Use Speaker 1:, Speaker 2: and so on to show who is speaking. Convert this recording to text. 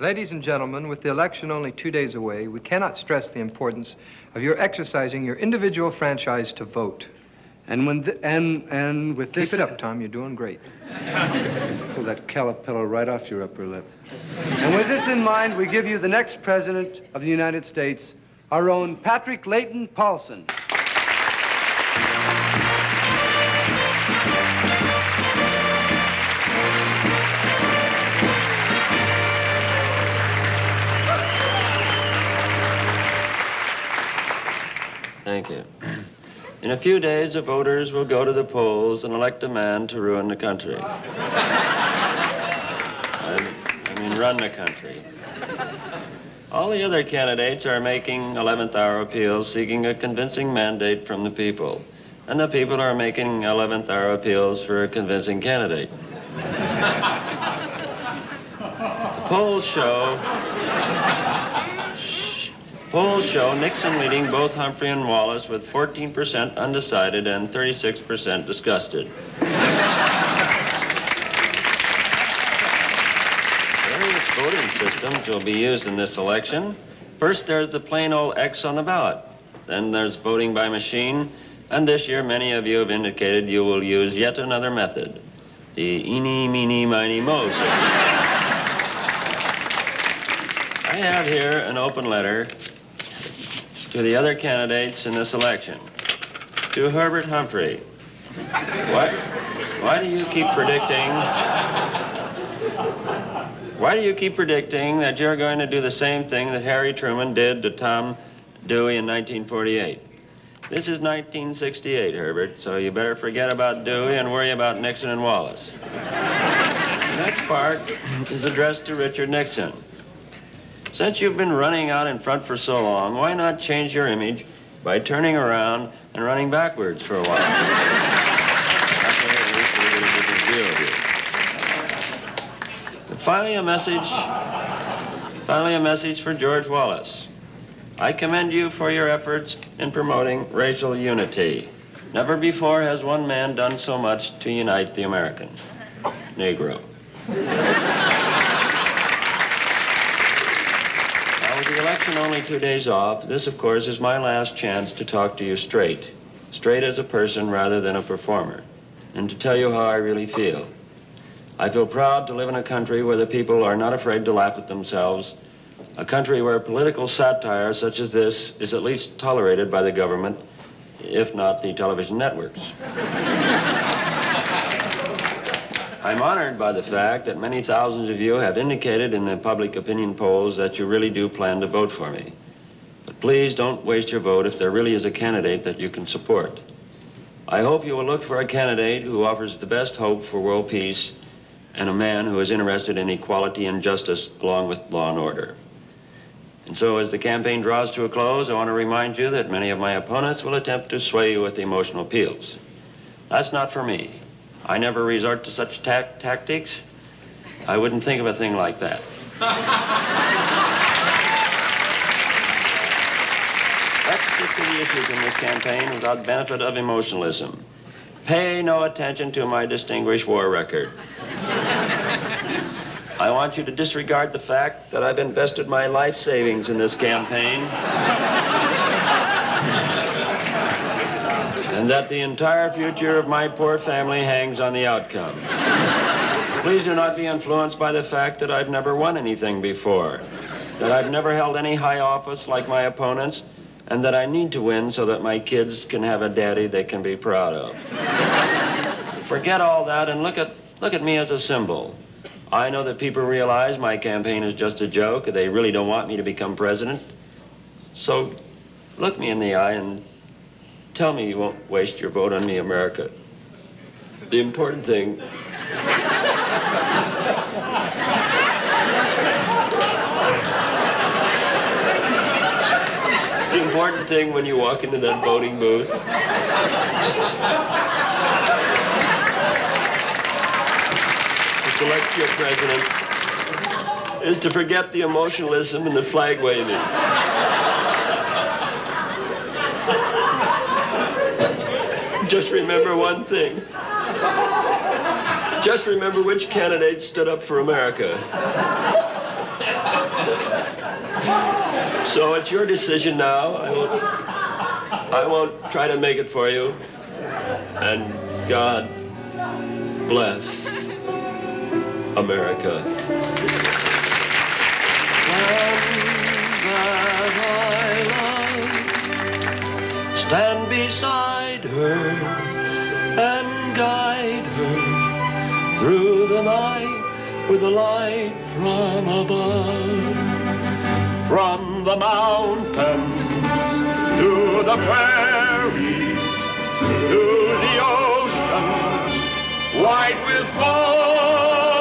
Speaker 1: Ladies and gentlemen, with the election only 2 days away, we cannot stress the importance of your exercising your individual franchise to vote.
Speaker 2: And with this...
Speaker 1: Keep it up, Tom. You're doing great.
Speaker 2: Pull that caterpillar right off your upper lip. And with this in mind, we give you the next President of the United States, our own Patrick Layton Paulsen.
Speaker 3: Thank you. In a few days, the voters will go to the polls and elect a man to ruin the country. I mean, run the country. All the other candidates are making 11th hour appeals seeking a convincing mandate from the people. And the people are making 11th hour appeals for a convincing candidate. The polls show Nixon leading both Humphrey and Wallace with 14% undecided and 36% disgusted. Various voting systems will be used in this election. First, there's the plain old X on the ballot. Then there's voting by machine. And this year, many of you have indicated you will use yet another method, the eeny, meeny, miny, moe system. I have here an open letter to the other candidates in this election. To Herbert Humphrey, why do you keep predicting that you're going to do the same thing that Harry Truman did to Tom Dewey in 1948? This is 1968, Herbert, so you better forget about Dewey and worry about Nixon and Wallace. The next part is addressed to Richard Nixon. Since you've been running out in front for so long, why not change your image by turning around and running backwards for a while? That way, at least we'll get a different view of you. And finally, a message for George Wallace. I commend you for your efforts in promoting racial unity. Never before has one man done so much to unite the American Negro. With the election only 2 days off, this, of course, is my last chance to talk to you straight as a person rather than a performer, and to tell you how I really feel. I feel proud to live in a country where the people are not afraid to laugh at themselves, a country where political satire such as this is at least tolerated by the government, if not the television networks. I'm honored by the fact that many thousands of you have indicated in the public opinion polls that you really do plan to vote for me. But please don't waste your vote if there really is a candidate that you can support. I hope you will look for a candidate who offers the best hope for world peace and a man who is interested in equality and justice along with law and order. And so as the campaign draws to a close, I want to remind you that many of my opponents will attempt to sway you with emotional appeals. That's not for me. I never resort to such tactics. I wouldn't think of a thing like that. Let's stick to the issues in this campaign without benefit of emotionalism. Pay no attention to my distinguished war record. I want you to disregard the fact that I've invested my life savings in this campaign. And that the entire future of my poor family hangs on the outcome. Please do not be influenced by the fact that I've never won anything before, that I've never held any high office like my opponents, and that I need to win so that my kids can have a daddy they can be proud of. Forget all that and look at me as a symbol. I know that people realize my campaign is just a joke. They really don't want me to become president. So look me in the eye and tell me you won't waste your vote on me, America. The important thing... the important thing when you walk into that voting booth... to select your president is to forget the emotionalism and the flag waving. Just remember one thing. Just remember which candidate stood up for America. So it's your decision now. I won't try to make it for you. And God bless America. Stand beside her and guide her through the night with a light from above. From the mountains to the prairies, to the ocean, white with foam.